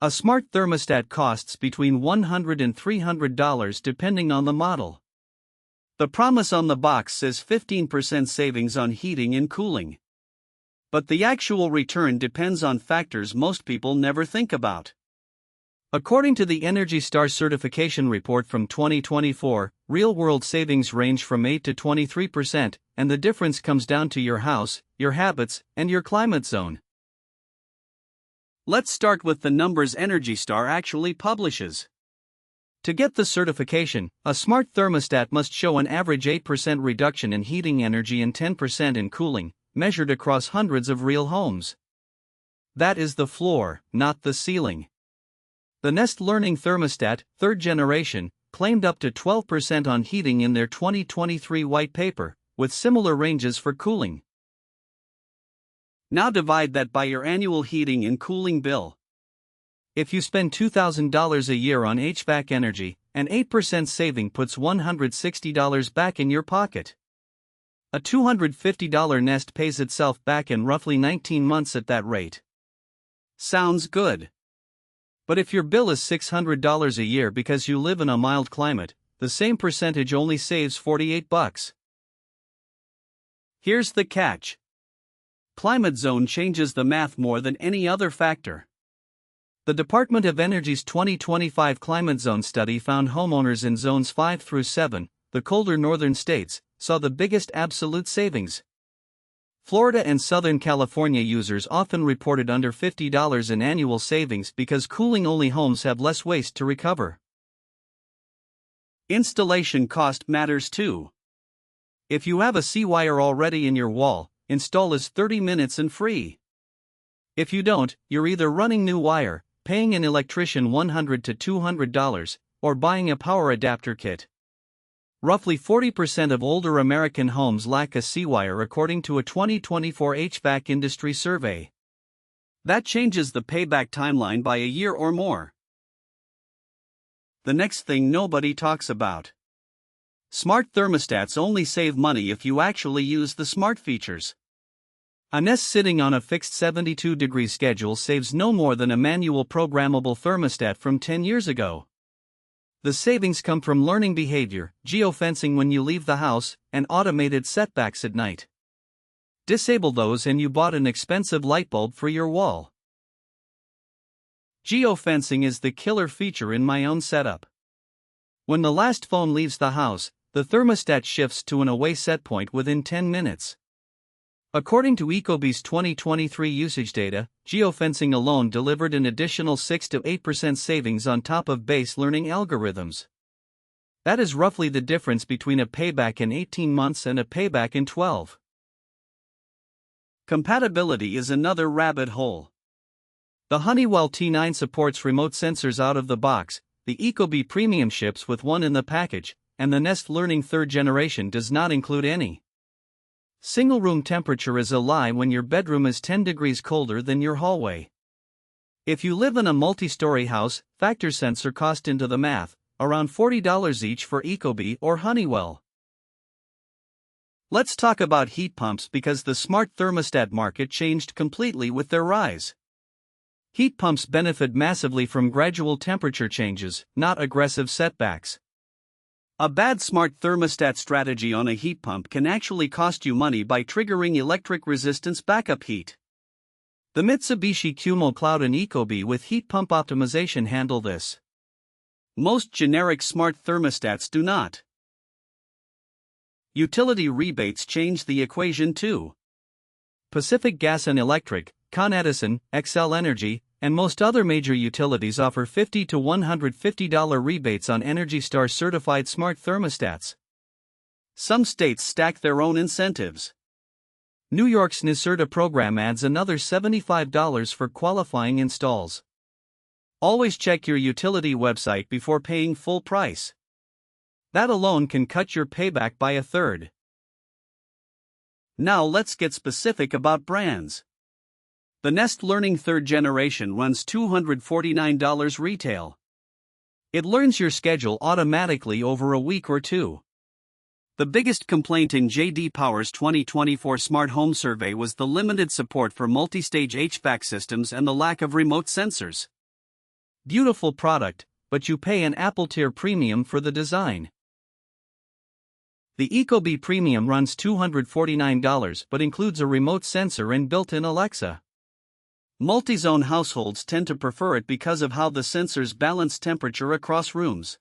A smart thermostat costs between $100 and $300 depending on the model. The promise on the box says 15% savings on heating and cooling. But the actual return depends on factors most people never think about. According to the Energy Star certification report from 2024, real-world savings range from 8 to 23%, and the difference comes down to your house, your habits, and your climate zone. Let's start with the numbers Energy Star actually publishes. To get the certification, a smart thermostat must show an average 8% reduction in heating energy and 10% in cooling, measured across hundreds of real homes. That is the floor, not the ceiling. The Nest Learning Thermostat, 3rd generation, claimed up to 12% on heating in their 2023 white paper, with similar ranges for cooling. Now divide that by your annual heating and cooling bill. If you spend $2,000 a year on HVAC energy, an 8% saving puts $160 back in your pocket. A $250 Nest pays itself back in roughly 19 months at that rate. Sounds good. But if your bill is $600 a year because you live in a mild climate, the same percentage only saves $48. Here's the catch. Climate zone changes the math more than any other factor. The Department of Energy's 2025 climate zone study found homeowners in zones 5 through 7, the colder northern states, saw the biggest absolute savings. Florida and Southern California users often reported under $50 in annual savings because cooling-only homes have less waste to recover. Installation cost matters too. If you have a C-wire already in your wall, install is 30 minutes and free. If you don't, you're either running new wire, paying an electrician $100 to $200, or buying a power adapter kit. Roughly 40% of older American homes lack a C-wire according to a 2024 HVAC industry survey. That changes the payback timeline by a year or more. The next thing nobody talks about. Smart thermostats only save money if you actually use the smart features. A Nest sitting on a fixed 72-degree schedule saves no more than a manual programmable thermostat from 10 years ago. The savings come from learning behavior, geofencing when you leave the house, and automated setbacks at night. Disable those and you bought an expensive light bulb for your wall. Geofencing is the killer feature in my own setup. When the last phone leaves the house, the thermostat shifts to an away set point within 10 minutes. According to Ecobee's 2023 usage data, geofencing alone delivered an additional 6 to 8% savings on top of base learning algorithms. That is roughly the difference between a payback in 18 months and a payback in 12. Compatibility is another rabbit hole. The Honeywell T9 supports remote sensors out of the box, the Ecobee Premium ships with one in the package, and the Nest Learning 3rd generation does not include any. Single room temperature is a lie when your bedroom is 10 degrees colder than your hallway. If you live in a multi-story house, factor sensor cost into the math, around $40 each for Ecobee or Honeywell. Let's talk about heat pumps because the smart thermostat market changed completely with their rise. Heat pumps benefit massively from gradual temperature changes, not aggressive setbacks. A bad smart thermostat strategy on a heat pump can actually cost you money by triggering electric resistance backup heat. The Mitsubishi Qmo Cloud and Ecobee with heat pump optimization handle this. Most generic smart thermostats do not. Utility rebates change the equation too. Pacific Gas and Electric, Con Edison, Xcel Energy, and most other major utilities offer $50 to $150 rebates on Energy Star certified smart thermostats. Some states stack their own incentives. New York's NYSERDA program adds another $75 for qualifying installs. Always check your utility website before paying full price. That alone can cut your payback by a third. Now let's get specific about brands. The Nest Learning 3rd generation runs $249 retail. It learns your schedule automatically over a week or two. The biggest complaint in J.D. Power's 2024 Smart Home Survey was the limited support for multi-stage HVAC systems and the lack of remote sensors. Beautiful product, but you pay an Apple tier premium for the design. The Ecobee Premium runs $249 but includes a remote sensor and built-in Alexa. Multi-zone households tend to prefer it because of how the sensors balance temperature across rooms.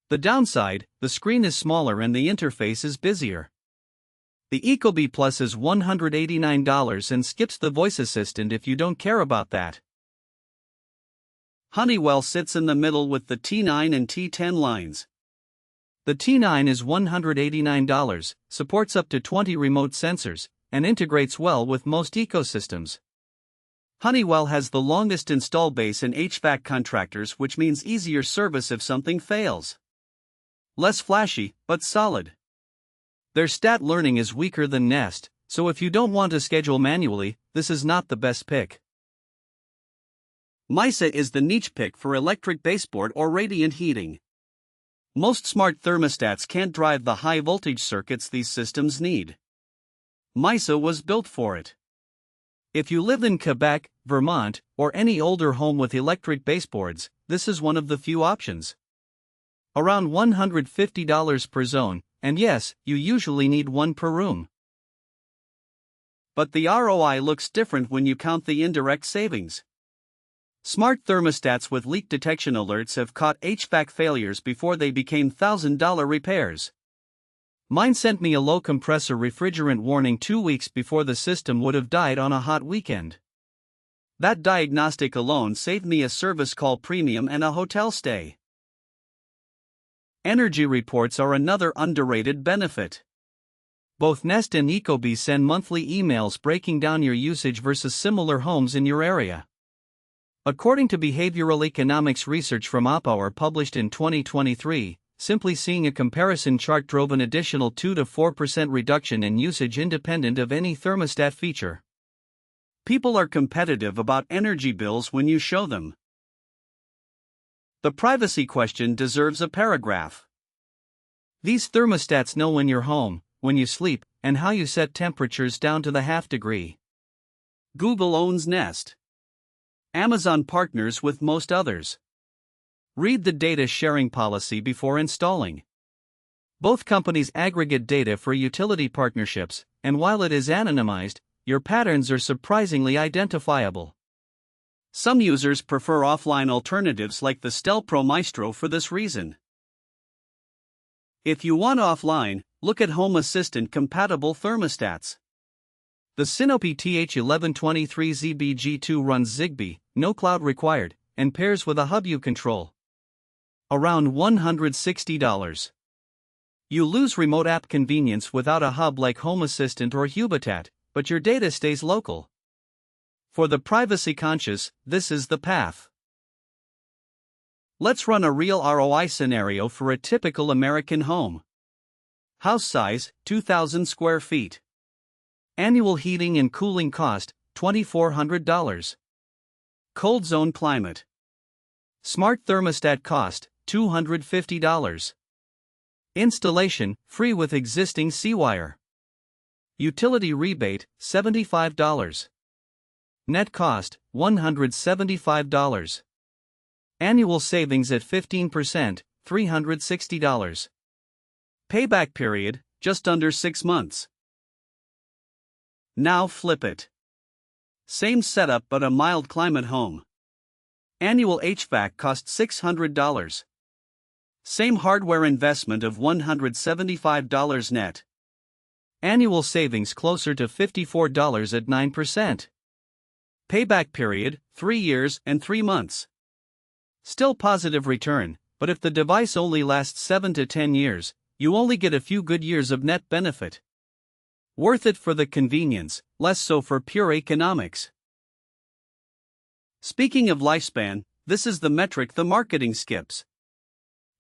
The downside, the screen is smaller and the interface is busier. The Ecobee Plus is $189 and skips the voice assistant if you don't care about that. Honeywell sits in the middle with the T9 and T10 lines. The T9 is $189, supports up to 20 remote sensors, and integrates well with most ecosystems. Honeywell has the longest install base in HVAC contractors, which means easier service if something fails. Less flashy, but solid. Their stat learning is weaker than Nest, so if you don't want to schedule manually, this is not the best pick. Cites is the niche pick for electric baseboard or radiant heating. Most smart thermostats can't drive the high voltage circuits these systems need. Cites was built for it. If you live in Quebec, Vermont, or any older home with electric baseboards, this is one of the few options. Around $150 per zone, and yes, you usually need one per room. But the ROI looks different when you count the indirect savings. Smart thermostats with leak detection alerts have caught HVAC failures before they became $1,000 repairs. Mine sent me a low compressor refrigerant warning 2 weeks before the system would have died on a hot weekend. That diagnostic alone saved me a service call premium and a hotel stay. Energy reports are another underrated benefit. Both Nest and Ecobee send monthly emails breaking down your usage versus similar homes in your area. According to behavioral economics research from Opower published in 2023, simply seeing a comparison chart drove an additional 2 to 4% reduction in usage independent of any thermostat feature. People are competitive about energy bills when you show them. The privacy question deserves a paragraph. These thermostats know when you're home, when you sleep, and how you set temperatures down to the half degree. Google owns Nest. Amazon partners with most others. Read the data sharing policy before installing. Both companies aggregate data for utility partnerships, and while it is anonymized, your patterns are surprisingly identifiable. Some users prefer offline alternatives like the Stel Pro Maestro for this reason. If you want offline, look at Home Assistant compatible thermostats. The Sinopy TH1123ZBG2 runs Zigbee, no cloud required, and pairs with a HubU control. Around $160. You lose remote app convenience without a hub like Home Assistant or Hubitat, but your data stays local. For the privacy conscious, this is the path. Let's run a real ROI scenario for a typical American home. House size, 2,000 square feet. Annual heating and cooling cost, $2,400. Cold zone climate. Smart thermostat cost, $250. Installation, free with existing C-wire. Utility rebate, $75. Net cost, $175. Annual savings at 15%, $360. Payback period, just under 6 months. Now flip it. Same setup but a mild climate home. Annual HVAC cost $600. Same hardware investment of $175 net. Annual savings closer to $54 at 9%. Payback period, 3 years and 3 months. Still positive return, but if the device only lasts 7 to 10 years, you only get a few good years of net benefit. Worth it for the convenience, less so for pure economics. Speaking of lifespan, this is the metric the marketing skips.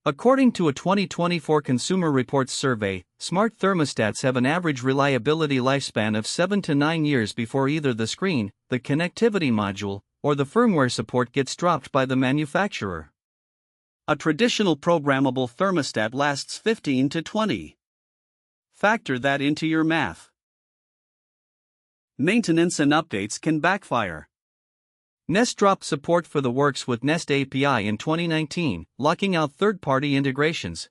According to a 2024 Consumer Reports survey, smart thermostats have an average reliability lifespan of 7 to 9 years before either the screen, the connectivity module, or the firmware support gets dropped by the manufacturer. A traditional programmable thermostat lasts 15 to 20. Factor that into your math. Maintenance and updates can backfire. Nest dropped support for the works with Nest API in 2019, locking out third-party integrations.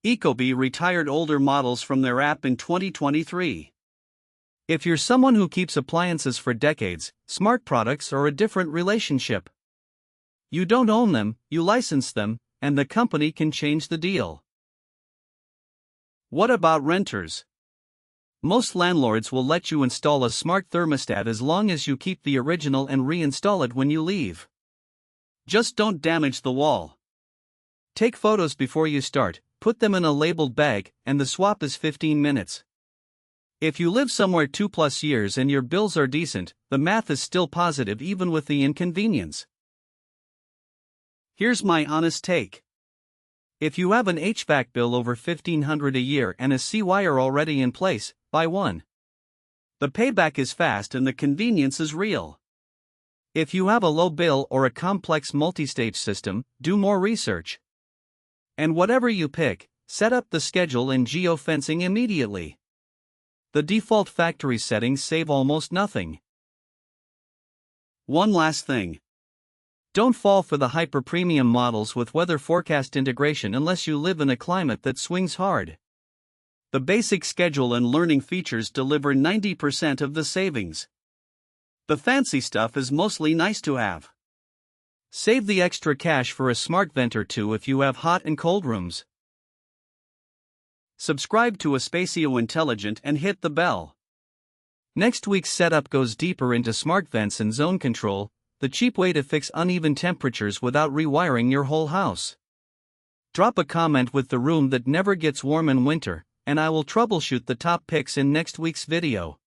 Ecobee retired older models from their app in 2023. If you're someone who keeps appliances for decades, smart products are a different relationship. You don't own them, you license them, and the company can change the deal. What about renters? Most landlords will let you install a smart thermostat as long as you keep the original and reinstall it when you leave. Just don't damage the wall. Take photos before you start, put them in a labeled bag, and the swap is 15 minutes. If you live somewhere 2+ years and your bills are decent, the math is still positive even with the inconvenience. Here's my honest take. If you have an HVAC bill over $1,500 a year and a C-wire already in place, buy one. The payback is fast and the convenience is real. If you have a low bill or a complex multi-stage system, do more research. And whatever you pick, set up the schedule and geofencing immediately. The default factory settings save almost nothing. One last thing. Don't fall for the hyper-premium models with weather forecast integration unless you live in a climate that swings hard. The basic schedule and learning features deliver 90% of the savings. The fancy stuff is mostly nice to have. Save the extra cash for a smart vent or two if you have hot and cold rooms. Subscribe to Espacio Intelligent and hit the bell. Next week's setup goes deeper into smart vents and zone control, the cheap way to fix uneven temperatures without rewiring your whole house. Drop a comment with the room that never gets warm in winter, and I will troubleshoot the top picks in next week's video.